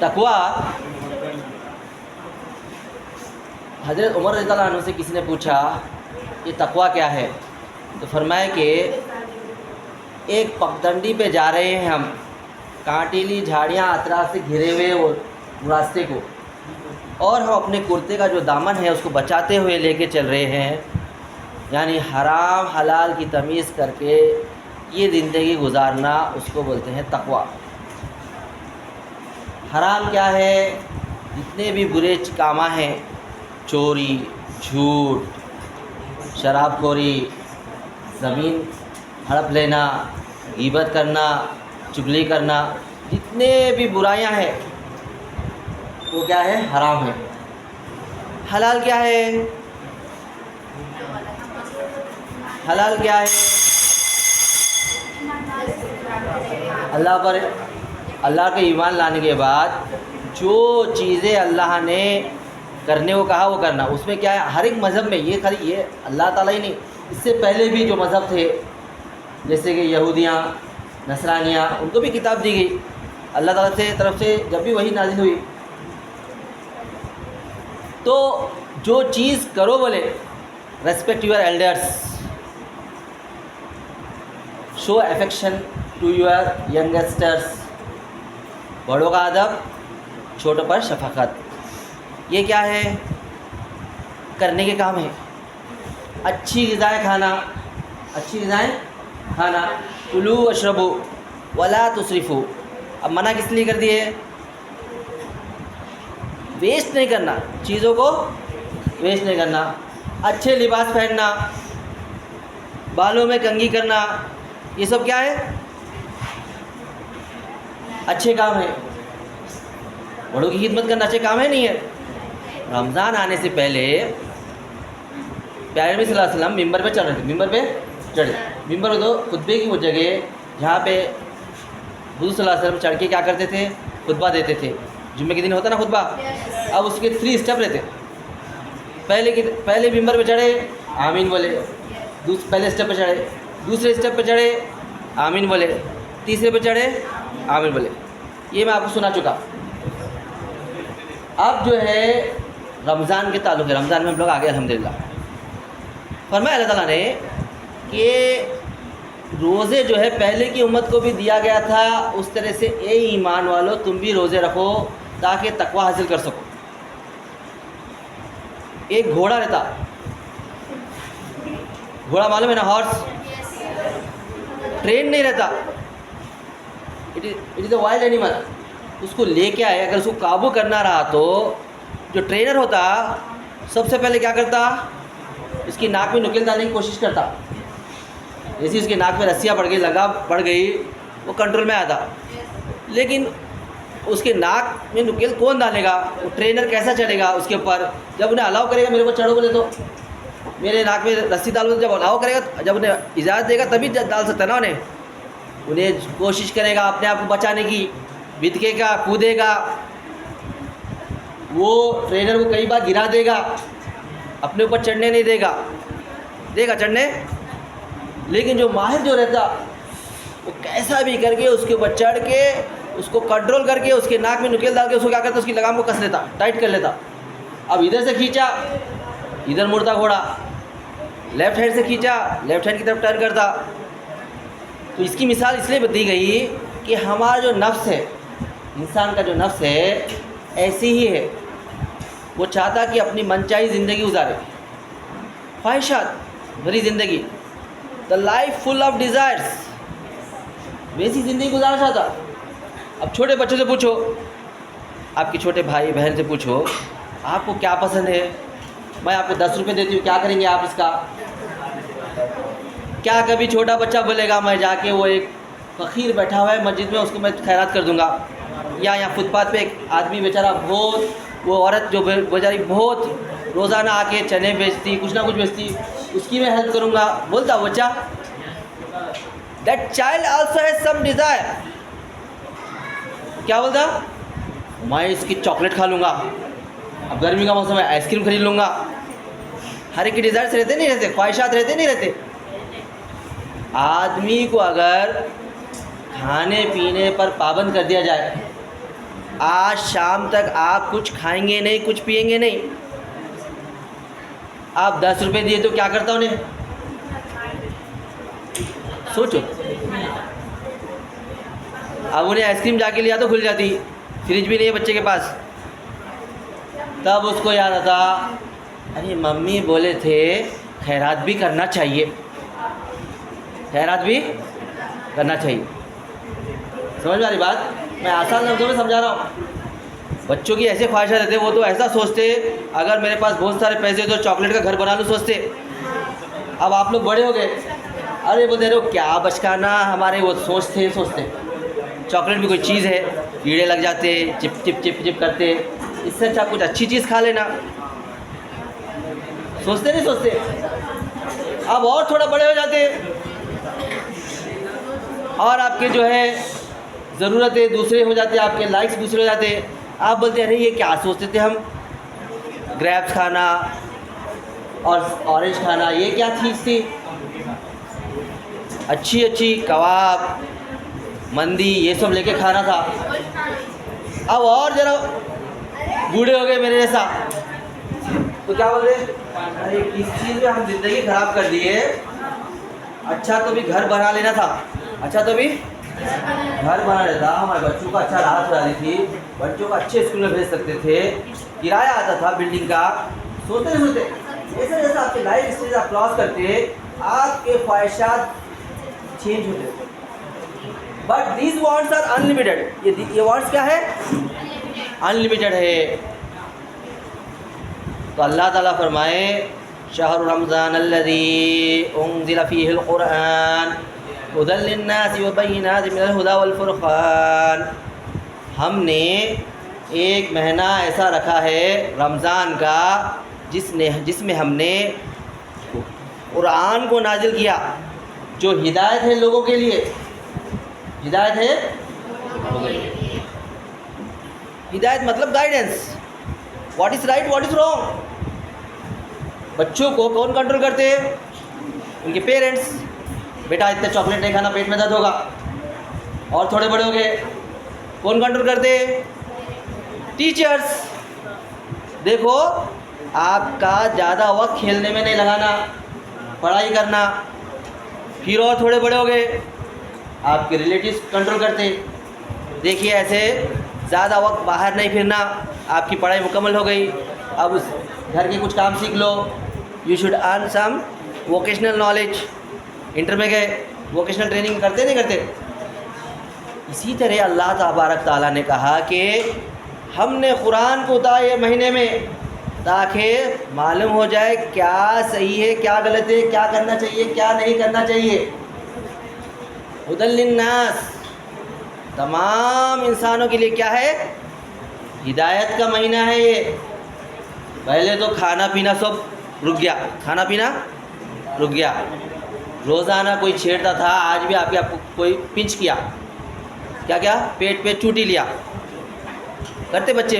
तकवा, हज़रत उमर रज़ियल्लाहु अन्हु से किसी ने पूछा ये तकवा क्या है, तो फरमाया कि एक पगडंडी पे जा रहे हैं हम, कांटीली झाड़ियाँ अतराफ से घिरे हुए वो रास्ते को, और हम अपने कुर्ते का जो दामन है उसको बचाते हुए लेके चल रहे हैं, यानी हराम हलाल की तमीज़ करके ये ज़िंदगी गुजारना, उसको बोलते हैं तकवा। हराम क्या है? जितने भी बुरे कामा हैं, चोरी, झूठ, शराबखोरी, ज़मीन हड़प लेना, गीबत करना, चुगली करना, जितने भी बुराइयां हैं वो क्या है? हराम है। हलाल क्या है? हलाल क्या है? अल्लाह के ईमान लाने के बाद जो चीज़ें अल्लाह ने करने को कहा वो करना। उसमें क्या है? हर एक मज़हब में, ये खाली ये अल्लाह ताला ही नहीं, इससे पहले भी जो मज़हब थे जैसे कि यहूदियाँ, नसरानियाँ, उनको भी किताब दी गई अल्लाह ताला से तरफ से, जब भी वही नाज़िल हुई। तो जो चीज़ करो बोले, respect your elders, show affection to your youngsters, बड़ों का अदब, छोटों पर शफकत, ये क्या है? करने के काम है। अच्छी ग़िज़ाएँ खाना, अच्छी ग़िज़ाएँ खाना, कुलू अशरबू वला तुसरिफू। अब मना किस लिए कर दिए? वेस्ट नहीं करना, चीज़ों को वेस्ट नहीं करना। अच्छे लिबास पहनना, बालों में कंघी करना, ये सब क्या है? अच्छे काम है। बड़ों की खिदमत करना अच्छे काम है, नहीं है? रमज़ान आने से पहले प्यारे नबी सल्लल्लाहु अलैहि वसल्लम मिंबर पे चढ़ रहे थे, मिंबर पे चढ़े, मिंबर तो खुतबे की वो जगह जहाँ पे हुज़ूर सल्लल्लाहु अलैहि वसल्लम चढ़ के क्या करते थे? खुतबा देते थे। जुम्मे के दिन होता ना खुतबा। अब उसके 3 स्टेप रहते। पहले मिंबर पे चढ़े, आमीन बोले, पहले स्टेप पे चढ़े, दूसरे स्टेप पे चढ़े, आमीन बोले, तीसरे पे चढ़े, आमीन बोले। ये मैं आपको सुना चुका। अब जो है रमज़ान के ताल्लुक़ है, रमज़ान में हम लोग आ गए अल्हम्दुलिल्लाह। फरमाया अल्लाह ताला ने कि रोज़े जो है पहले की उम्मत को भी दिया गया था, उस तरह से ए ईमान वालों तुम भी रोज़े रखो ताकि तकवा हासिल कर सको। एक घोड़ा रहता, घोड़ा मालूम है ना, हॉर्स, ट्रेन नहीं रहता, it is a wild animal. उसको लेके आए, अगर उसको काबू करना रहा तो जो ट्रेनर होता सबसे पहले क्या करता? इसकी नाक में नुकील डालने की कोशिश करता। जैसे उसकी नाक में रस्सियाँ पड़ गई, लगाम पड़ गई, वो कंट्रोल में आता। लेकिन उसके नाक में नुकील कौन डालेगा? वो ट्रेनर कैसा चढ़ेगा उसके ऊपर? जब उन्हें अलाउ करेगा मेरे को चढ़ो बोले तो, मेरे नाक में रस्सी डालो, जब अलाउ करेगा, जब उन्हें इजाज़त देगा तभी डाल सकता है ना। उन्हें कोशिश करेगा अपने आप को बचाने की, बिदकेगा, कूदेगा, वो ट्रेनर को कई बार गिरा देगा, अपने ऊपर चढ़ने नहीं देगा चढ़ने। लेकिन जो माहिर जो रहता वो कैसा भी करके उसके ऊपर चढ़ के उसको कंट्रोल करके उसके नाक में नुकील डाल के उसको क्या करता? उसकी लगाम को कस लेता, टाइट कर लेता। अब इधर से खींचा, इधर मुड़ता घोड़ा, लेफ़्ट हैंड से खींचा, लेफ़्ट हैंड की तरफ टर्न करता। तो इसकी मिसाल इसलिए दी गई कि हमारा जो नफ्स है, इंसान का जो नफ्स है, ऐसी ही है। वो चाहता कि अपनी मनचाही ज़िंदगी गुजारे, ख्वाहिशात भरी ज़िंदगी, the life full of desires, वैसी ज़िंदगी गुजारना चाहता। अब छोटे बच्चों से पूछो, आपके छोटे भाई बहन से पूछो, आपको क्या पसंद है? मैं आपको 10 रुपये देती हूँ, क्या करेंगे आप इसका? क्या कभी छोटा बच्चा बोलेगा मैं जाके वो एक फ़कीर बैठा हुआ है मस्जिद में उसको मैं खैरात कर दूँगा? या यहाँ फुटपाथ पे एक आदमी बेचारा बहुत, वो औरत जो बेचारी बहुत रोज़ाना आके चने बेचती, कुछ ना कुछ बेचती, उसकी मैं हेल्प करूँगा? बोलता बच्चा? That child also has some desire. क्या बोलता? मैं इसकी चॉकलेट खा लूँगा, अब गर्मी का मौसम है आइसक्रीम खरीद लूँगा। हर एक के डिज़ायर्स रहते नहीं रहते, ख्वाहिशात रहते नहीं रहते। आदमी को अगर खाने पीने पर पाबंद कर दिया जाए, आज शाम तक आप कुछ खाएंगे नहीं, कुछ पिएंगे नहीं। आप 10 रुपये दिए तो क्या करता उन्हें, सोचो। अब उन्हें आइसक्रीम जाके लिया तो खुल जाती, फ्रिज भी नहीं है बच्चे के पास। तब उसको याद आता, अरे मम्मी बोले थे खैरात भी करना चाहिए, खैरात भी करना चाहिए। समझ में आ रही बात? मैं आसान लफ्ज़ों में समझा रहा हूँ। बच्चों की ऐसे ख्वाहिशें रहते, वो तो ऐसा सोचते अगर मेरे पास बहुत सारे पैसे तो चॉकलेट का घर बना लूँ सोचते। अब आप लोग बड़े हो गए, अरे बोलते रहो क्या बचकाना, हमारे वो सोचते चॉकलेट भी कोई चीज़ है, कीड़े लग जाते, चिप चिप चिप चिप करते, इससे अच्छा कुछ अच्छी चीज़ खा लेना। सोचते नहीं सोचते। अब और थोड़ा बड़े हो जाते और आपके जो है ज़रूरतें दूसरे हो जाते, आपके लाइक्स दूसरे हो जाते। आप बोलते हैं अरे ये क्या सोचते थे हम, ग्रैप्स खाना और ऑरेंज खाना ये क्या चीज़ थी, अच्छी अच्छी कबाब मंदी ये सब लेके खाना था। अब और ज़रा बूढ़े हो गए मेरे जैसा तो क्या बोलते, अरे किस चीज़ में हम ज़िंदगी ख़राब कर दी है। अच्छा तो भी घर बना लेना था, अच्छा तो भी घर बना लेता, हमारे बच्चों को अच्छा राहत हो जाती थी, बच्चों को अच्छे स्कूल में भेज सकते थे, किराया आता था बिल्डिंग का। सोचते नहीं सोचते, ऐसा जैसा आपके लाइफ स्टेज आप क्रॉस करते आपके ख्वाहिशात चेंज होते। But these wants are unlimited. ये वांट्स क्या है, अनलिमिटेड है। तो अल्लाह ताला फरमाए शहर रमज़ान अल्लज़ी उन्ज़िला फ़ीहिल क़ुरआन हुदल लिन्नासि व बय्यिनाति मिनल हुदा वल फ़ुरक़ान। हमने एक महीना ऐसा रखा है रमज़ान का जिसमें हमने कुरान को नाजिल किया, जो हिदायत है लोगों के लिए, हिदायत है। हिदायत मतलब guidance, what is right what is wrong. बच्चों को कौन कंट्रोल करते हैं, उनके पेरेंट्स। बेटा इतने चॉकलेट नहीं खाना, पेट में दर्द होगा। और थोड़े बड़े हो गए कौन कंट्रोल करते हैं, टीचर्स। देखो आपका ज़्यादा वक्त खेलने में नहीं लगाना, पढ़ाई करना। फिर और थोड़े बड़े हो गए आपके रिलेटिव्स कंट्रोल करते, देखिए ऐसे ज़्यादा वक्त बाहर नहीं फिरना, आपकी पढ़ाई मुकम्मल हो गई, अब उस घर के कुछ काम सीख लो, you should earn some vocational knowledge. Inter में गए वोकेशनल ट्रेनिंग करते नहीं करते। इसी तरह अल्लाह तबारक ताला ने कहा कि हमने कुरान को उतारा ये महीने में ताकि मालूम हो जाए क्या सही है क्या गलत है, क्या करना चाहिए क्या नहीं करना चाहिए। हुदल लिन्नास, तमाम इंसानों के लिए क्या है, हिदायत का महीना है ये। पहले तो खाना पीना सब रुक गया, खाना पीना रुक गया, रोज़ाना कोई छेड़ता था, आज भी आपको कोई पिंच किया, क्या क्या पेट पे चूटी लिया, करते बच्चे।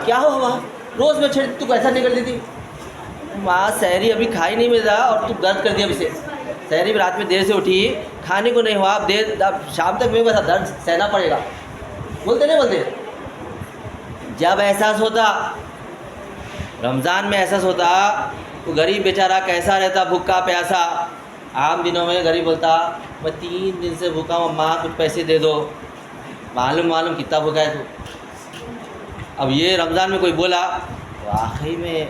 क्या हो वहाँ रोज़ में छेड़, तू कैसा नहीं कर देती, माँ सहरी अभी खाई नहीं मिल रहा और तू दर्द कर दिया अभी से, सहरी भी रात में देर से उठी, खाने को नहीं हुआ, अब शाम तक मेरे पास दर्द सहना पड़ेगा। बोलते नहीं बोलते। जब एहसास होता रमज़ान में, एहसास होता तो गरीब बेचारा कैसा रहता, भूखा प्यासा। आम दिनों में गरीब बोलता मैं 3 दिन से भूखा हूँ, माँ कुछ पैसे दे दो, मालूम कितना भूखा है तू। अब ये रमज़ान में कोई बोला वाकई में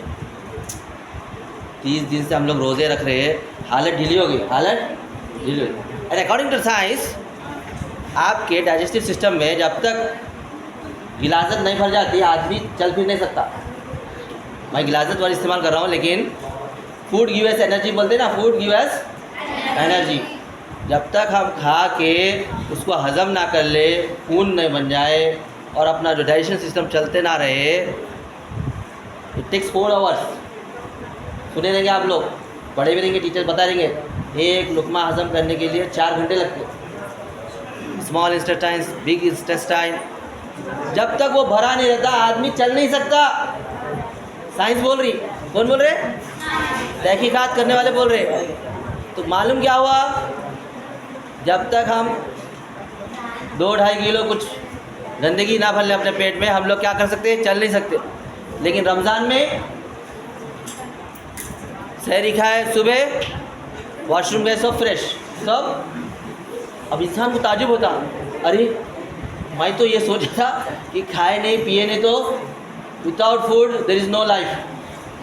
30 दिन से हम लोग रोज़े रख रहे हैं, हालत ढीली हो गई, हालत ढीली हो गई। एंड अकॉर्डिंग टू साइंस आपके डाइजेस्टिव सिस्टम में जब तक गिलाजत नहीं भर जाती आदमी चल फिर नहीं सकता। मैं गिलाजत वाली इस्तेमाल कर रहा हूँ, लेकिन फूड गिव अस एनर्जी बोलते हैं ना, फूड गिव अस एनर्जी। जब तक हम खा के उसको हज़म ना कर ले, खून नहीं बन जाए और अपना जो डाइजेशन सिस्टम चलते ना रहे, इट टेक्स 4 आवर्स। सुने रहेंगे आप लोग, बड़े भी रहेंगे, टीचर बता देंगे, एक लुकमा हज़म करने के लिए 4 घंटे लगते। स्मॉल इंटेस्टाइन, बिग इंटेस्टाइन, जब तक वो भरा नहीं रहता आदमी चल नहीं सकता। साइंस बोल रही, कौन बोल रहे, तहकीकात करने वाले बोल रहे। तो मालूम क्या हुआ, जब तक हम 2-2.5 किलो कुछ गंदगी ना भर ले अपने पेट में, हम लोग क्या कर सकते हैं, चल नहीं सकते। लेकिन रमज़ान में सहरी खाए, सुबह वॉशरूम गए, सब फ्रेश सब। अब इंसान को ताजुब होता, अरे मैं तो ये सोचा था कि खाए नहीं पिए नहीं तो without food there is no life,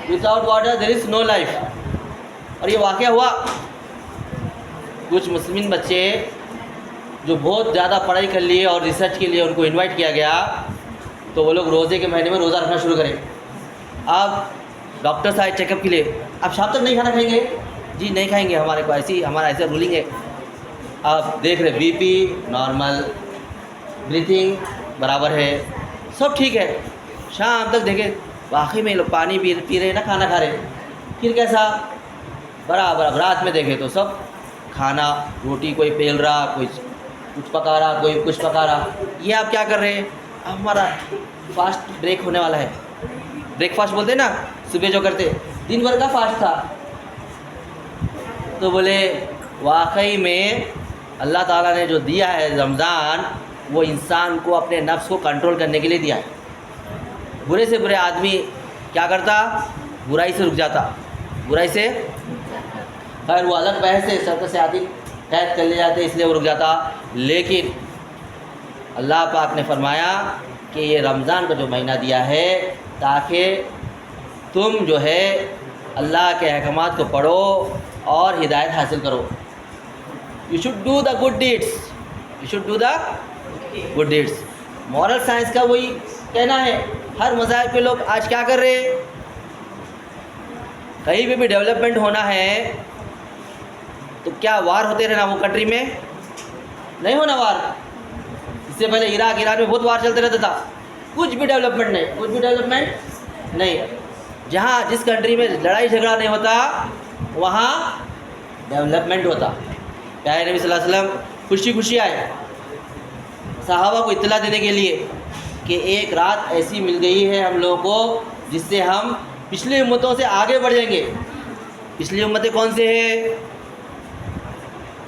without water there is no life. और ये वाक़या हुआ। कुछ मुस्लिम बच्चे जो बहुत ज़्यादा पढ़ाई कर लिए और रिसर्च के लिए उनको इनवाइट किया गया, तो वो लोग रोज़े के महीने में रोज़ा रखना शुरू करें। अब डॉक्टर साहब चेकअप के लिए, आप शाम तक नहीं खाना खाएंगे? जी नहीं खाएंगे, हमारे को हमारा ऐसा रूलिंग है। आप देख रहे बीपी नॉर्मल, ब्रीथिंग बराबर है, सब ठीक है। शाम तक देखे वाकई में लोग पानी पी रहे ना, खाना खा रहे, फिर कैसा बराबर। अब रात में देखे तो सब खाना रोटी कोई पेल रहा, कोई कुछ पका रहा, कोई कुछ पका रहा। ये आप क्या कर रहे हैं? अब हमारा फास्ट ब्रेक होने वाला है, ब्रेकफास्ट बोलते हैं ना, सुबह जो करते, दिन भर का फास्ट था। तो बोले वाकई में अल्लाह ताला ने जो दिया है रमज़ान, वो इंसान को अपने नफ्स को कंट्रोल करने के लिए दिया है। बुरे से बुरे आदमी क्या करता? बुराई से रुक जाता, बुराई से, खैर वो अलग बहस है, सर से आदमी कैद कर ले जाते इसलिए वो रुक जाता। लेकिन अल्लाह पाक ने फरमाया कि ये रमज़ान का जो महीना दिया है ताकि तुम जो है अल्लाह के अहकामात को पढ़ो और हिदायत हासिल करो। You should do the good deeds, you should do the good deeds. Moral science का वही कहना है। हर मज़ाहिब के लोग आज क्या कर रहे हैं? कहीं पे भी डेवलपमेंट होना है तो क्या वार होते रहना वो कंट्री में? नहीं होना वार। इससे पहले इराक ईरान में बहुत वार चलते रहता था, कुछ भी डेवलपमेंट नहीं, कुछ भी डेवलपमेंट नहीं। जहाँ जिस कंट्री में लड़ाई झगड़ा नहीं होता वहाँ डेवलपमेंट होता। प्यारे नबी सल्लल्लाहु अलैहि वसल्लम खुशी खुशी आए सहाबा को इत्तला देने के लिए कि एक रात ऐसी मिल गई है हम लोगों को जिससे हम पिछली उम्मतों से आगे बढ़ जाएंगे। पिछली उम्मतें कौन से हैं?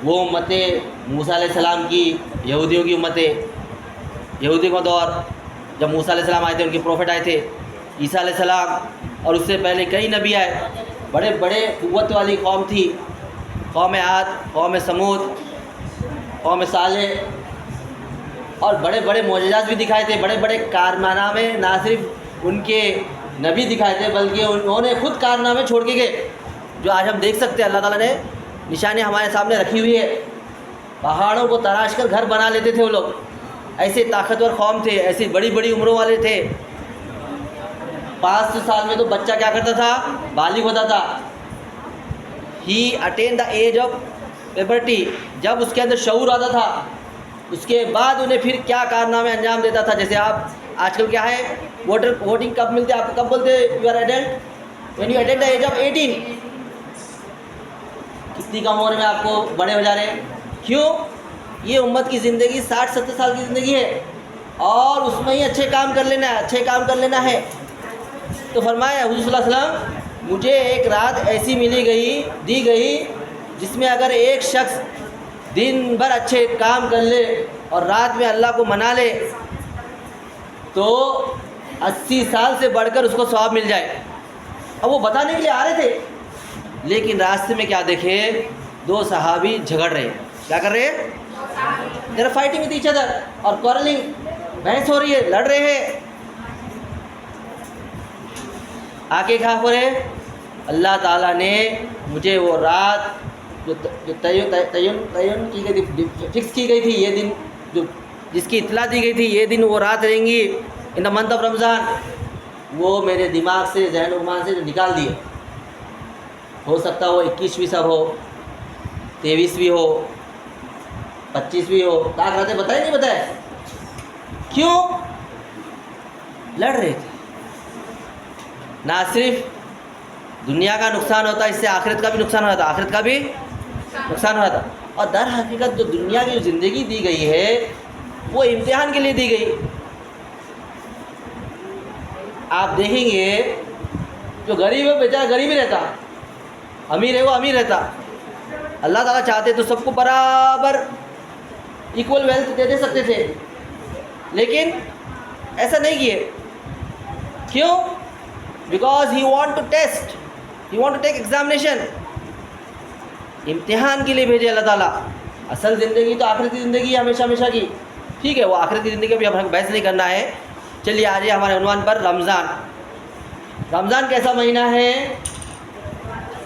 वो उम्मतें मूसा अलैहिस्सलाम की, यहूदियों की उम्मतें। यहूदियों का दौर जब मूसा अलैहिस्सलाम आए थे, उनके प्रॉफिट आए थे ईसा अलैहिस्सलाम, और उससे पहले कई नबी आए। बड़े बड़े क़ुव्वत वाली कौम थी, कौम आद, कौम समूद, कौम सालेह, और बड़े बड़े मोजज़ात भी दिखाए थे, बड़े बड़े कारनामे ना सिर्फ उनके नबी दिखाए थे बल्कि उन्होंने खुद कारनामे छोड़ के गए जो आज हम देख सकते हैं। अल्लाह ताला ने निशानी हमारे सामने रखी हुई है। पहाड़ों को तराश कर घर बना लेते थे वो लोग, ऐसे ताकतवर कौम थे, ऐसी बड़ी बड़ी उम्रों वाले थे। 500 साल में तो बच्चा क्या करता था? बालिग होता था। ही अटेन द एज ऑफ पेपर्टी, जब उसके अंदर शऊर आता था उसके बाद उन्हें फिर क्या कारनामे अंजाम देता था। जैसे आप आजकल क्या है, वोटिंग कब मिलते हैं आपको? कब बोलते you are adult? When you attain the age of 18। कितनी कम उम्र में आपको बड़े हो जा रहे हैं? क्यों? ये उम्मत की ज़िंदगी 60-70 साल की ज़िंदगी है और उसमें ही अच्छे काम कर लेना है, अच्छे काम कर लेना है। तो फरमाया हुज़ूर सल्लल्लाहु अलैहि वसल्लम, मुझे एक रात ऐसी दी गई जिसमें अगर एक शख्स दिन भर अच्छे काम कर ले और रात में अल्लाह को मना ले तो 80 साल से बढ़कर उसको सवाब मिल जाए। अब वो बताने के लिए आ रहे थे, लेकिन रास्ते में क्या देखे? 2 सहाबी झगड़ रहे। क्या कर रहे हैं? There are fighting with each other, और क्वारलिंग, बहस हो रही है, लड़ रहे हैं। आके कहा पर है अल्लाह ताला ने मुझे वो रात जो तयन की गई थी, फिक्स की गई थी, ये दिन जो जिसकी इत्तला दी गई थी ये दिन वो रात रहेंगी इन द मंथ ऑफ रमज़ान, वो मेरे दिमाग से, ज़हन उमान से निकाल दिए। हो सकता हो 21वीं सब हो, 23वीं हो, 25वीं हो, ताक रहते बताए नहीं बताए? क्यों लड़ रहे थे? ना सिर्फ दुनिया का नुकसान होता, इससे आखिरत का भी नुकसान होता, आखिरत का भी नुकसान होता। और दर हकीकत जो दुनिया की जो ज़िंदगी दी गई है वो इम्तिहान के लिए दी गई। आप देखेंगे जो गरीब है बेचारा गरीब ही रहता, अमीर है वो अमीर रहता। अल्लाह ताला चाहते तो सबको बराबर इक्वल वेल्थ दे सकते थे, लेकिन ऐसा नहीं किए। क्यों? Because he want to test, he want to take examination. इम्तिहान के लिए भेजे अल्लाह ताला। असल ज़िंदगी तो आखिरती ज़िंदगी हमेशा हमेशा की, ठीक है, वो आखिरती ज़िंदगी अभी हम बहस नहीं करना है। चलिए आ जाइए हमारे उन्वान पर, रमज़ान। रमज़ान कैसा महीना है?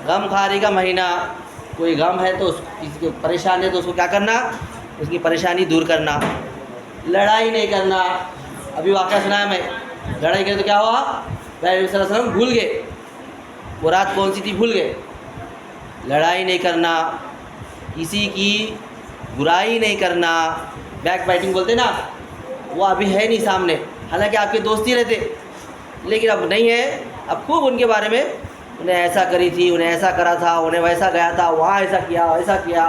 गम खारी का महीना। कोई गम है तो किसी को परेशान है तो उसको क्या करना? उसकी परेशानी दूर करना, लड़ाई नहीं करना। अभी वाक़या सुना है मैं, लड़ाई करे तो क्या हुआ? नबी सल्लल्लाहु अलैहि वसल्लम भूल गए वो रात कौन सी थी, भूल गए। लड़ाई नहीं करना, किसी की बुराई नहीं करना, बैक बाइटिंग बोलते ना, वो अभी है नहीं सामने, हालांकि आपके दोस्त ही रहते, लेकिन अब नहीं है। अब खूब उनके बारे में, उन्हें ऐसा करी थी, उन्हें ऐसा करा था, उन्हें वैसा गया था, वहाँ ऐसा किया, वैसा किया।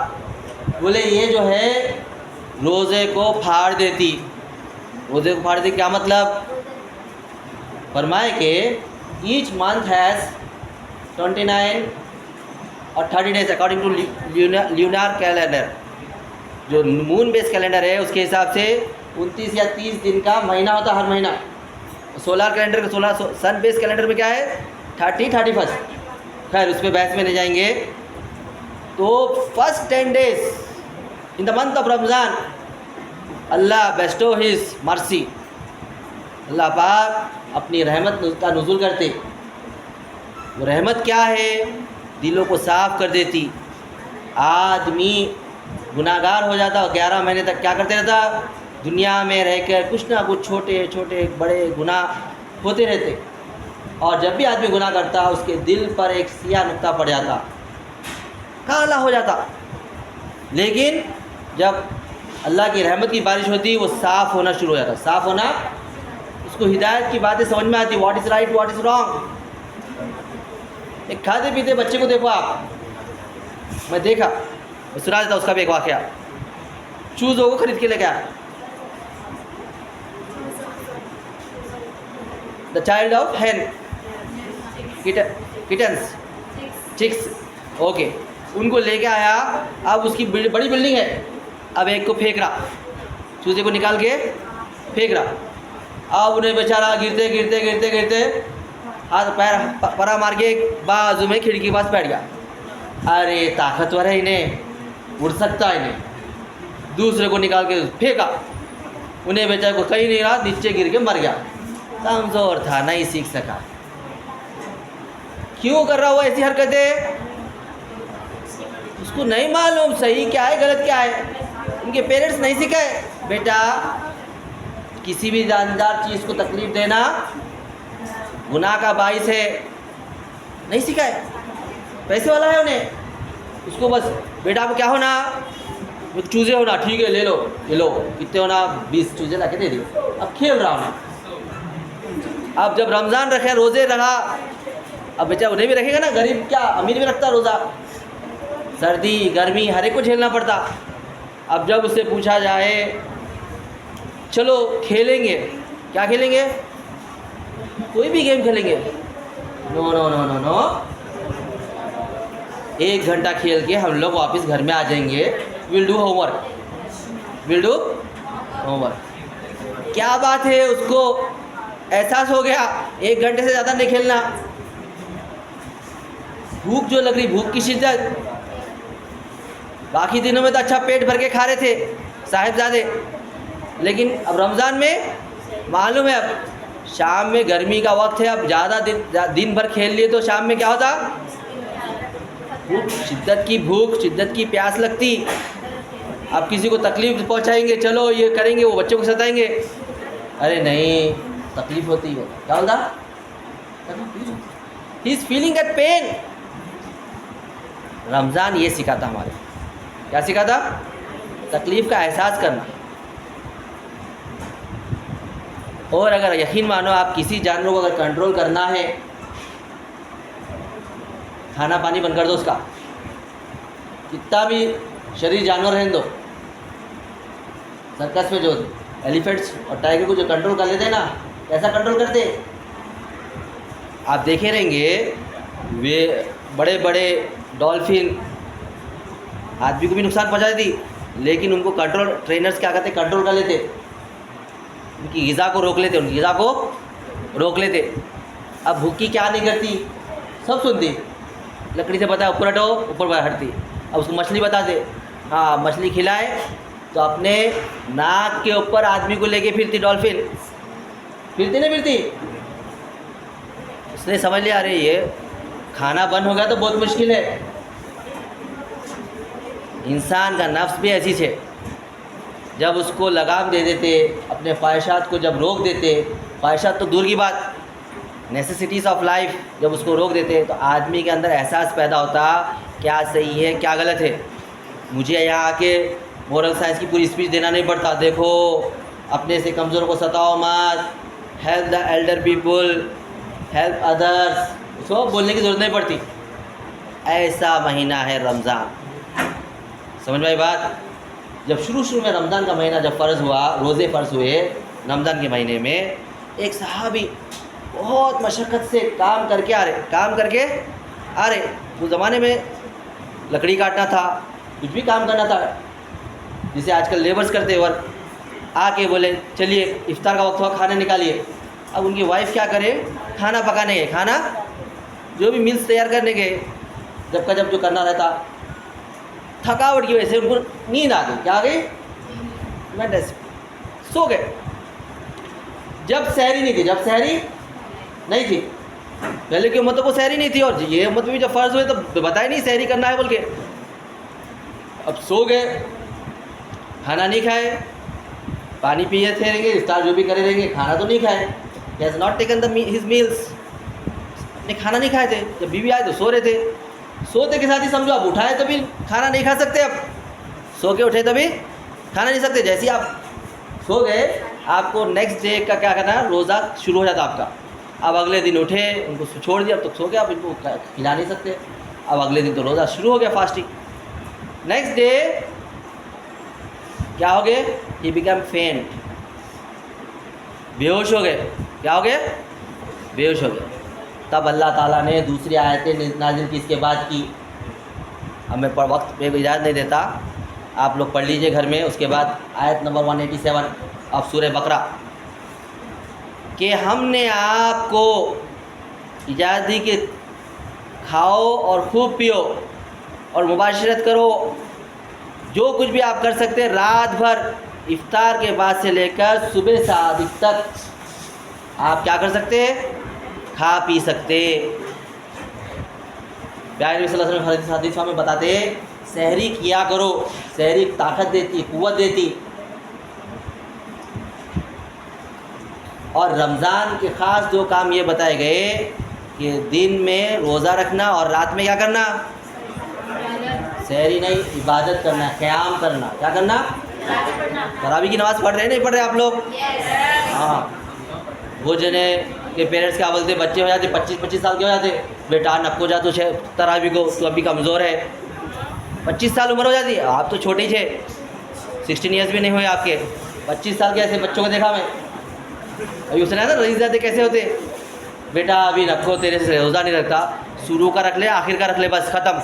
बोले ये जो है रोज़े को फाड़ देती। रोज़े को फाड़ देती क्या मतलब? फरमाए कि ईच मंथ हैज़ 29 और 30 डेज अकॉर्डिंग टू ल्यूनार कैलेंडर। जो मून बेस कैलेंडर है उसके हिसाब से 29 या 30 दिन का महीना होता है हर महीना। सोलर कैलेंडर का 16 सन बेस कैलेंडर में क्या है? 30, 31। खैर उस पर बहस में नहीं जाएंगे। तो first 10 days in the month of Ramzan Allah bestows his mercy, Allah पाक अपनी रहमत का नुज़ुल करते। वो रहमत क्या है? दिलों को साफ़ कर देती। आदमी गुनाहगार हो जाता और 11 महीने तक क्या करते रहता? दुनिया में रहकर कुछ ना कुछ छोटे छोटे बड़े गुनाह होते रहते, और जब भी आदमी गुनाह करता उसके दिल पर एक सियाह नुक्ता पड़ जाता, काला हो जाता। लेकिन जब अल्लाह की रहमत की बारिश होती वो साफ़ होना शुरू हो जाता। साफ़ होना, उसको हिदायत की बातें समझ में आती, what is right what is wrong. एक खाते पीते बच्चे को देखो आप, मैं देखा, मैं सुना देता उसका भी एक वाक़या। चूज़ को खरीद के लेके आया, the child of hen kittens chicks, okay, उनको लेके आया। अब उसकी बड़ी बिल्डिंग है, अब एक को फेंक रहा, चूजे को निकाल के फेंक रहा। अब उन्हें बेचारा गिरते गिरते गिरते गिरते हाथ पैर परा मार के बाजू में खिड़की के पास बैठ गया। अरे ताकतवर है, इन्हें उड़ सकता है इन्हें। दूसरे को निकाल के फेंका, उन्हें बेचारे को कहीं नहीं रहा, नीचे गिर के मर गया। कमज़ोर था, नहीं सीख सका। क्यों कर रहा हुआ ऐसी हरकतें? उसको नहीं मालूम सही क्या है गलत क्या है। उनके पेरेंट्स नहीं सिखाए, बेटा किसी भी जानदार चीज़ को तकलीफ़ देना गुनाह का बाइस है, नहीं सिखाए। पैसे वाला है उन्हें, उसको बस बेटा आपको क्या होना? चूज़े होना, ठीक है ले लो, ये लो, कितने होना? 20 चूज़े ला के दे दिए। अब खेल रहा हूँ। अब जब रमज़ान रखे, रोज़े रखा, अब बेचा उन्हें भी रखेगा ना, गरीब क्या अमीर भी रखता रोज़ा, सर्दी गर्मी हर एक को झेलना पड़ता। अब जब उससे पूछा जाए चलो खेलेंगे, क्या खेलेंगे? कोई भी गेम खेलेंगे, no no no no no, 1 घंटा खेल के हम लोग वापस घर में आ जाएंगे, will do homework, will do homework. क्या बात है, उसको एहसास हो गया 1 घंटे से ज़्यादा नहीं खेलना। भूख जो लग रही, भूख की शिद्दत। बाकी दिनों में तो अच्छा पेट भर के खा रहे थे साहिबजादे, लेकिन अब रमज़ान में मालूम है, अब शाम में गर्मी का वक्त है, अब ज़्यादा दिन भर खेल लिए तो शाम में क्या होता? भूख, शिद्दत की भूख, शिद्दत की प्यास लगती। अब किसी को तकलीफ़ पहुंचाएंगे, चलो ये करेंगे, वो बच्चों को सताएंगे, अरे नहीं, तकलीफ़ होती है। क्या होता? He is feeling that pain. Ramzan ये सिखाता हमारे, क्या सिखाता? तकलीफ़ का एहसास करना। और अगर यकीन मानो आप किसी जानवर को अगर कंट्रोल करना है, खाना पानी बंद कर दो उसका, कितना भी शरीर जानवर रहने दो। सर्कस में जो एलिफेंट्स और टाइगर को जो कंट्रोल कर लेते हैं ना, कैसा कंट्रोल करते? आप देखे रहेंगे, वे बड़े बड़े डॉल्फिन आदमी को भी नुकसान पहुंचा देती, लेकिन उनको कंट्रोल, ट्रेनर्स क्या करते, कंट्रोल कर लेते, उनकी ग़िज़ा को रोक लेते, उनकी ग़िज़ा को रोक लेते। अब भूखी क्या नहीं करती, सब सुनती, लकड़ी से बताया ऊपर हटो, ऊपर हटती। अब उसको मछली बता दे, हाँ मछली खिलाए तो अपने नाक के ऊपर आदमी को लेके फिरती, डॉल्फिन फिरती नहीं फिरती। उसने समझ लिया अरे ये खाना बंद हो गया तो बहुत मुश्किल है। इंसान का नफ्स भी ऐसी है, जब उसको लगाम दे देते, अपने ख्वाहिशात को जब रोक देते, ख्वाहिशात तो दूर की बात, नेसेसिटीज़ ऑफ लाइफ जब उसको रोक देते तो आदमी के अंदर एहसास पैदा होता क्या सही है क्या गलत है। मुझे यहाँ आके मोरल साइंस की पूरी स्पीच देना नहीं पड़ता, देखो अपने से कमज़ोरों को सताओ मत, help the Elder people, help others, सब बोलने की ज़रूरत नहीं पड़ती। ऐसा महीना है रमज़ान, समझ में आई बात। जब शुरू में रमज़ान का महीना जब फ़र्ज़ हुआ, रोज़े फ़र्ज़ हुए रमज़ान के महीने में, एक सहाबी बहुत मशक्क़त से काम करके आ रहे। उस ज़माने में लकड़ी काटना था, कुछ भी काम करना था, जिसे आजकल लेबर्स करते वर्क, आके बोले चलिए इफ्तार का वक्त हुआ, खाना निकालिए। अब उनकी वाइफ क्या करे, खाना पकाने गए, खाना जो भी मील्स तैयार करने गए, जब जो करना रहता, थकावट की वजह से उनको नींद आ गई। क्या आ गई, मैं सो गए। जब सहरी नहीं थी, पहले की उम्मतों को सहरी नहीं थी, और ये उम्मत भी जब फ़र्ज़ हुए तो बताया नहीं सहरी करना है बोल के। अब सो गए, खाना नहीं खाए, पानी पिए थे रहेंगे, इफ्तार जो भी करे रहेंगे, खाना तो नहीं खाए। He has not taken his meals, अपने खाना नहीं खाए थे। जब बीवी आए तो सो रहे थे, सोते के साथ ही समझो आप उठाए तभी खाना नहीं खा सकते। अब सो के उठे तभी खाना नहीं सकते। जैसे ही आप सो गए, आपको नेक्स्ट डे का क्या करना है, रोज़ा शुरू हो जाता आपका। अब अगले दिन उठे, उनको छोड़ दिया, अब तो सो गया, अब इनको खिला नहीं सकते। अब अगले दिन तो रोज़ा शुरू हो गया, फास्टिंग। नेक्स्ट डे क्या हो गए, ही बिकम फेंट, बेहोश हो गए। क्या हो गए, बेहोश हो गए। तब अल्लाह ताला ने दूसरी आयतें नाज़िल की इसके बाद की। अब मैं वक्त में इजाज़त नहीं देता, आप लोग पढ़ लीजिए घर में। उसके बाद आयत नंबर 187 ऑफ सूरह बकरा, कि हमने आपको इजाज़त दी कि खाओ और खूब पियो और मुबाशरत करो, जो कुछ भी आप कर सकते हैं रात भर, इफ्तार के बाद से लेकर सुबह सादिक तक आप क्या कर सकते हैं, खा पी सकते। प्यारे नबी सल्लल्लाहु अलैहि वसल्लम हदीस में बताते हैं सहरी किया करो, सहरी ताकत देती, कुव्वत देती। और रमज़ान के ख़ास दो काम ये बताए गए कि दिन में रोज़ा रखना और रात में क्या करना, सहरी नहीं, इबादत करना, क़याम करना। क्या करना, तरावी की नमाज़ पढ़ रहे हैं, नहीं पढ़ रहे आप लोग? हाँ, वो जने के पेरेंट्स क्या बोलते, बच्चे हो जाते 25-25 साल के हो जाते, बेटा नक्को जा तो तरावी को, तो अभी कमज़ोर है, 25 साल उम्र हो जाती है, आप तो छोटे ही थे, 16 ईयर्स भी नहीं हुए आपके, 25 साल के ऐसे बच्चों को देखा मैं। अभी उसने ना रईस जाते कैसे होते, बेटा अभी रखो, तेरे से रोज़ा नहीं रखता, शुरू का रख ले, आखिर का रख ले, बस ख़त्म,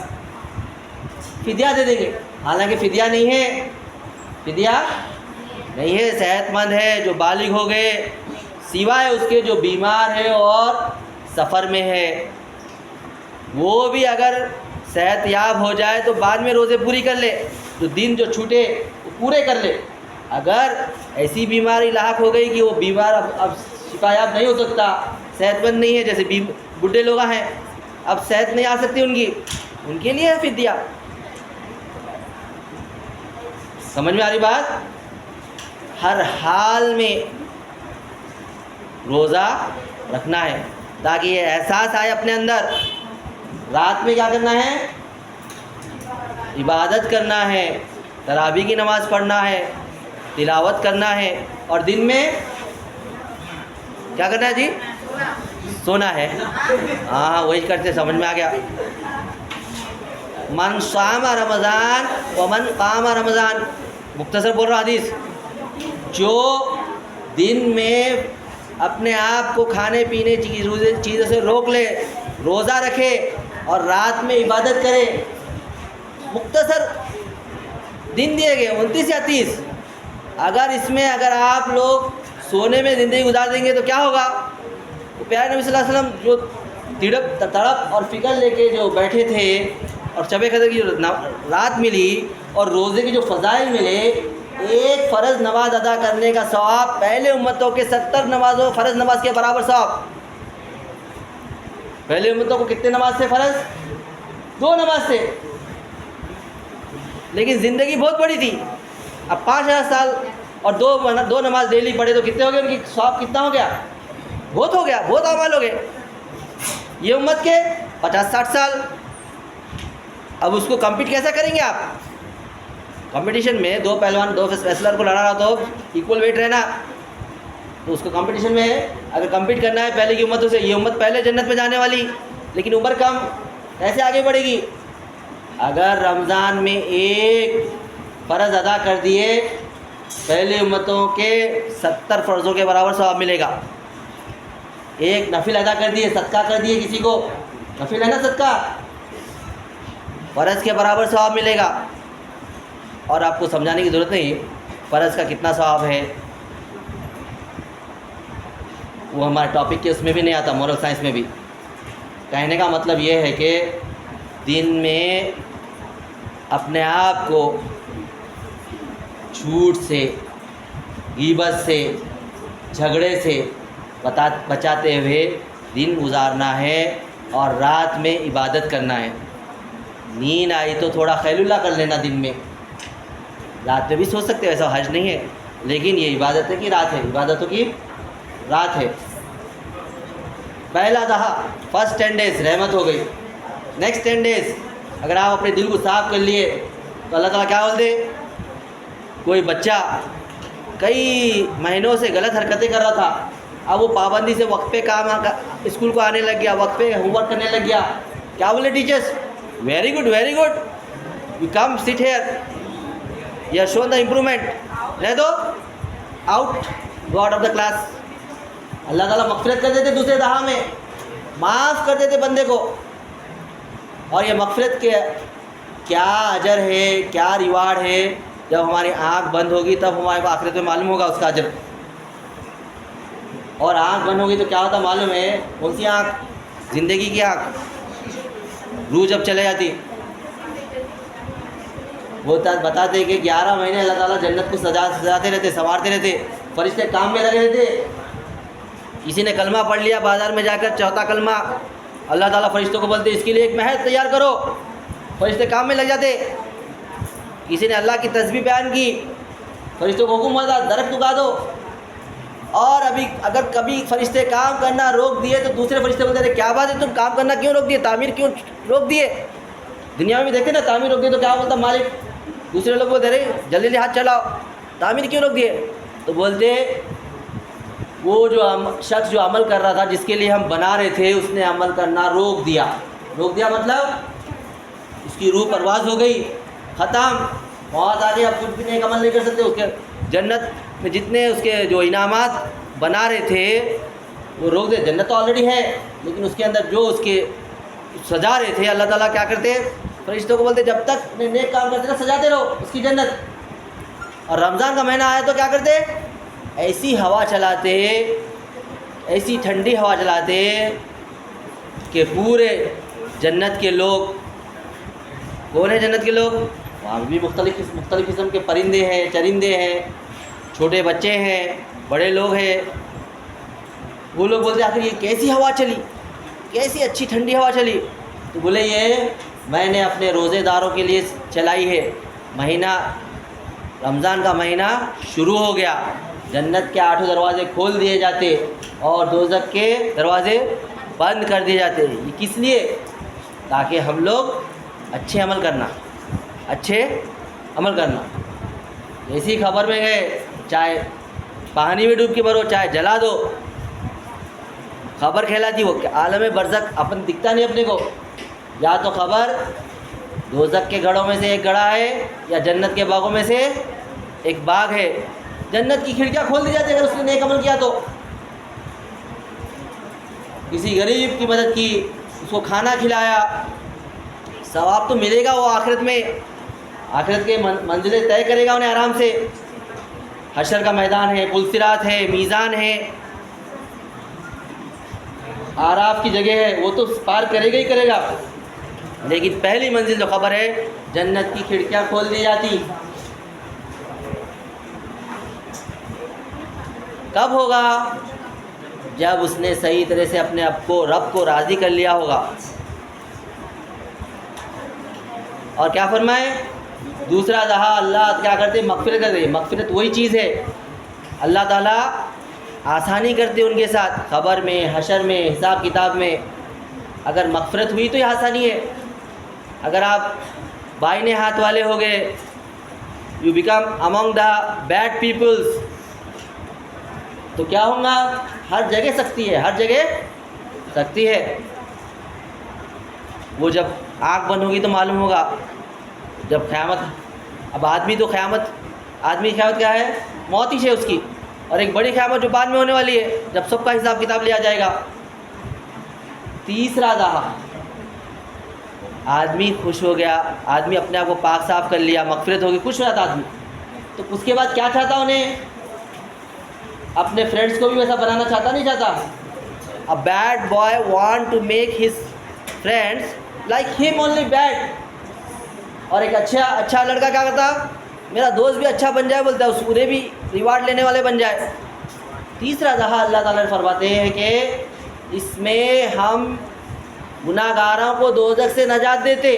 फ़िदिया दे देंगे। हालांकि फ़िदिया नहीं है, फ़िदिया नहीं है, सेहतमंद है, जो बालिग हो गए, सिवाय उसके जो बीमार है और सफ़र में है, वो भी अगर सेहतयाब हो जाए तो बाद में रोज़े पूरी कर ले, जो दिन जो छूटे वो पूरे कर ले। अगर ऐसी बीमारी लाक हो गई कि वो बीमार अब शिफायाब नहीं हो सकता, सेहतमंद नहीं है, जैसे बुढ़े लोग हैं, अब सेहत नहीं आ सकती उनकी, उनके लिए है फ़िदिया। समझ में आ रही बात? हर हाल में रोज़ा रखना है ताकि ये एहसास आए अपने अंदर, रात में क्या करना है, इबादत करना है, तरावी की नमाज़ पढ़ना है, तिलावत करना है, और दिन में क्या करना है जी, सोना है। हाँ वही करते, समझ में आ गया। मन सामा रमज़ान व मन कामा रमज़ान, मुख्तसर बोल रहा हदीस, जो दिन में अपने आप को खाने पीने की चीज़ों से रोक ले, रोज़ा रखे और रात में इबादत करे। मुख्तसर दिन दिए गए 29 या 30। अगर इसमें अगर आप लोग सोने में ज़िंदगी गुजार देंगे तो क्या होगा? तो प्यारे नबी सल्लल्लाहु अलैहि वसल्लम जो तड़प और फिक्र लेके जो बैठे थे और शब कदर की जो रात मिली और रोज़े की जो फ़ज़ाइल मिले, एक फ़र्ज़ नमाज अदा करने का सवाब पहले उम्मतों के 70 नमाज़ों फ़र्ज़ नमाज के बराबर सवाब। पहले उम्मतों को कितने नमाज थे फ़र्ज़? 2 नमाज थे, लेकिन ज़िंदगी बहुत बड़ी थी। अब 5000 साल और दो नमाज डेली पढ़े तो कितने हो गए? उनकी सवाब कितना हो गया? बहुत हो गया, बहुत अमाल हो गए। ये उम्मत के 50-60 साल। अब उसको कम्पीट कैसा करेंगे आप? कंपटीशन में 2 पहलवान 2 रेसलर को लड़ा रहा तो इक्वल वेट रहना, तो उसको कंपटीशन में अगर कम्पीट करना है पहले की उम्मतों से, ये उम्मत पहले जन्नत में जाने वाली, लेकिन उम्र कम, कैसे आगे बढ़ेगी? अगर रमज़ान में एक फ़र्ज़ अदा कर दिए पहले उम्मतों के 70 फ़र्ज़ों के बराबर सवाब मिलेगा। एक नफिल अदा कर दिए, सदका कर दिए किसी को, नफिल है ना सदका, फ़र्ज़ के बराबर सवाब मिलेगा। और आपको समझाने की ज़रूरत नहीं फ़र्ज़ का कितना सवाब है, वो हमारे टॉपिक के उसमें भी नहीं आता, मोरल साइंस में भी। कहने का मतलब ये है कि दिन में अपने आप को झूठ से, गीबत से, झगड़े से बचाते हुए दिन गुजारना है और रात में इबादत करना है। नींद आई तो थोड़ा खैलुल्लाह कर लेना दिन में, रात में भी सोच सकते हो, ऐसा हर्ज नहीं है, लेकिन ये इबादत की रात है, इबादतों की रात है। पहला दहा फर्स्ट 10 डेज़ रहमत हो गई। नेक्स्ट 10 डेज़ अगर आप अपने दिल को साफ़ कर लिए तो अल्लाह ताला क्या बोलते? कोई बच्चा कई महीनों से गलत हरकतें कर रहा था, अब वो पाबंदी से वक्त पे स्कूल को आने लग गया, वक्त पे होमवर्क करने लग गया, क्या बोले teachers? Very good, you come sit here, you show the improvement, नहीं तो out, go out of the class. Allah ताला मग़फ़िरत कर देते दूसरे दहा में, माफ़ कर देते बंदे को। और ये मग़फ़िरत के क्या अजर है, क्या रिवार्ड है, जब हमारी आँख बंद होगी तब हमारे को आखिरत में मालूम होगा उसका अजर। और आँख बंद होगी तो क्या होता मालूम है? कौन सी आँख? ज़िंदगी की आँख। रूह जब चले जाती, वो बताते कि 11 महीने अल्लाह ताला जन्नत को सजाते रहते, संवारते रहते, फरिश्ते काम में लगे रहते। किसी ने कलमा पढ़ लिया बाज़ार में जाकर, चौथा कलमा, अल्लाह ताला फरिश्तों को बोलते इसके लिए एक महल तैयार करो, फरिश्ते काम में लग जाते। किसी ने अल्लाह की तस्बीह बयान की, फरिश्तों को हुक्म होता दरख्त उगा दो। और अभी अगर कभी फरिश्ते काम करना रोक दिए तो दूसरे फरिश्ते बोलते अरे क्या बात है, तुम काम करना क्यों रोक दिए, तामीर क्यों रोक दिए? दुनिया में भी देखते ना, तामीर रोक दिए तो क्या बोलता मालिक? दूसरे लोग बोलते अरे जल्दी जल्दी हाथ चलाओ, तामीर क्यों रोक दिए? तो बोलते वो जो शख्स जो अमल कर रहा था, जिसके लिए हम बना रहे थे, उसने अमल करना रोक दिया। रोक दिया मतलब उसकी रूह परवाज़ हो गई, ख़त्म, मौत आ गई, अब कुछ भी नहीं अमल नहीं कर सकते। उसके जन्नत में जितने उसके जो इनामात बना रहे थे वो रोक दे। जन्नत तो ऑलरेडी है, लेकिन उसके अंदर जो उसके सजा रहे थे, अल्लाह ताला क्या करते? फरिश्तों को बोलते जब तक नेक काम करते ना सजाते रहो उसकी जन्नत। और रमज़ान का महीना आया तो क्या करते? ऐसी हवा चलाते, ऐसी ठंडी हवा चलाते कि पूरे जन्नत के लोग, कौन है जन्नत के लोग? वहाँ भी मुख्तलिफ़ किस्म के परिंदे हैं, चरिंदे हैं, छोटे बच्चे हैं, बड़े लोग हैं। वो लोग बोलते आखिर ये कैसी हवा चली, कैसी अच्छी ठंडी हवा चली? तो बोले ये मैंने अपने रोज़ेदारों के लिए चलाई है। महीना रमज़ान का महीना शुरू हो गया, जन्नत के 8 दरवाज़े खोल दिए जाते और दोज़ख के दरवाज़े बंद कर दिए जाते। ये किस लिए? ताकि हम लोग अच्छे अमल करना। ऐसी खबर में गए, चाहे पानी में डूब के मरो, चाहे जला दो, खबर कहलाती। वो आलम बरज़ख अपन दिखता नहीं अपने को, या तो खबर दोज़ख के घड़ों में से एक घड़ा है या जन्नत के बागों में से एक बाग है। जन्नत की खिड़कियाँ खोल दी जाती अगर उसने नेक अमल किया तो। किसी गरीब की मदद की, उसको खाना खिलाया, सवाब तो मिलेगा वो आखिरत में। आखिरत के मंजिलें तय करेगा उन्हें आराम से। हशर का मैदान है, पुलसिरात है, मीज़ान है, आराफ की जगह है, वो तो पार करेगा ही करेगा। लेकिन पहली मंजिल जो खबर है, जन्नत की खिड़कियां खोल दी जाती। कब होगा? जब उसने सही तरह से अपने आप को, रब को राज़ी कर लिया होगा। और क्या फरमाए? दूसरा दहा अल्लाह क्या करते? मग़फ़िरत करते। मग़फ़िरत वही चीज़ है, अल्लाह ताला आसानी करते उनके साथ, ख़बर में, हशर में, हिसाब किताब में। अगर मग़फ़िरत हुई तो ये आसानी है। अगर आप बाईने हाथ वाले हो गए, you become among the bad peoples, तो क्या होगा? हर जगह सख्ती है, हर जगह सख्ती है। वो जब आँख बंद होगी तो मालूम होगा, जब क़यामत। अब आदमी तो क़यामत, आदमी की क़यामत क्या है? मौत ही है उसकी। और एक बड़ी क़यामत जो बाद में होने वाली है, जब सबका हिसाब किताब लिया जाएगा। तीसरा दहा, आदमी खुश हो गया, आदमी अपने आप को पाक साफ़ कर लिया, मग़फ़िरत होगी, खुश हो जाता आदमी। तो उसके बाद क्या चाहता उन्हें? अपने फ्रेंड्स को भी वैसा बनाना चाहता, नहीं चाहता? A bad boy want to make his friends like him only bad. और एक अच्छा लड़का क्या करता? मेरा दोस्त भी अच्छा बन जाए, बोलता है, उसके भी रिवार्ड लेने वाले बन जाए। तीसरा दहा अल्लाह ताला फरमाते हैं कि इसमें हम गुनाहगारों को दोज़ख से नजात देते।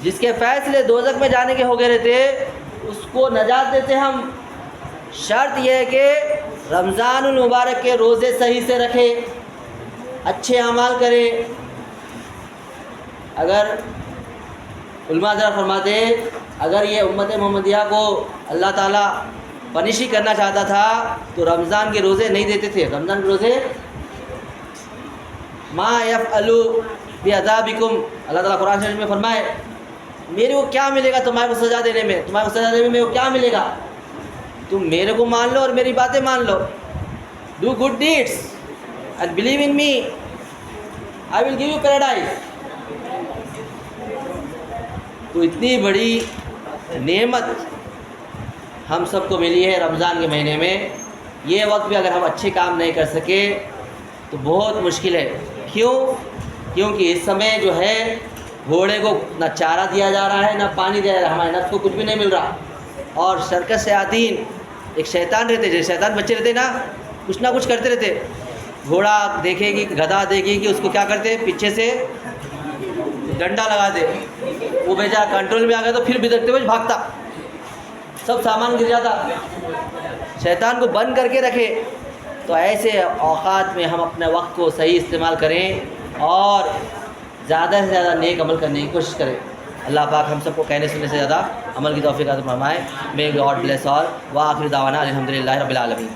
जिसके फ़ैसले दोज़ख में जाने के हो गए रहते, उसको नजात देते हम। शर्त यह है कि रमज़ानुल मुबारक के रोज़े सही से रखे, अच्छे अमाल करे। अगर उलमा ज़रा फरमाते हैं, अगर ये उम्मत मोहम्मदिया को अल्लाह ताला पनिश ही करना चाहता था तो रमज़ान के रोज़े नहीं देते थे। रमज़ान के रोज़े मा यफ़अलु बिअज़ाबिकुम, अल्लाह ताला कुरान शरीफ में फरमाए, मेरे को क्या मिलेगा तुम्हारे को सज़ा देने में? तुम्हारे को सज़ा देने में मेरे को क्या मिलेगा? तुम मेरे को मान लो और मेरी बातें मान लो। Do good deeds and believe in me, I will give you paradise. तो इतनी बड़ी नेमत हम सबको मिली है रमज़ान के महीने में। ये वक्त भी अगर हम अच्छे काम नहीं कर सके तो बहुत मुश्किल है। क्यों? क्योंकि इस समय जो है घोड़े को ना चारा दिया जा रहा है, ना पानी दिया जा रहा है, हमारे नफ्स को कुछ भी नहीं मिल रहा। और सर्कस शयातीन, एक शैतान रहते, जैसे शैतान बच्चे रहते ना, कुछ ना कुछ करते रहते। घोड़ा देखेगी, गधा देखेगी, उसको क्या करते? पीछे से डंडा लगा दे, वो बेचारा कंट्रोल में आ गया तो फिर बिदकते हुए भागता, सब सामान गिर जाता। शैतान को बंद करके रखे। तो ऐसे औक़ात में हम अपने वक्त को सही इस्तेमाल करें और ज़्यादा से ज़्यादा नेक अमल करने की कोशिश करें। अल्लाह पाक हम सबको कहने सुनने से ज़्यादा अमल की तौफ़ीक़ अता फरमाए। May God bless all. व आखिर दावाना अल्हम्दुलिल्लाहि रब्बिल आलमीन।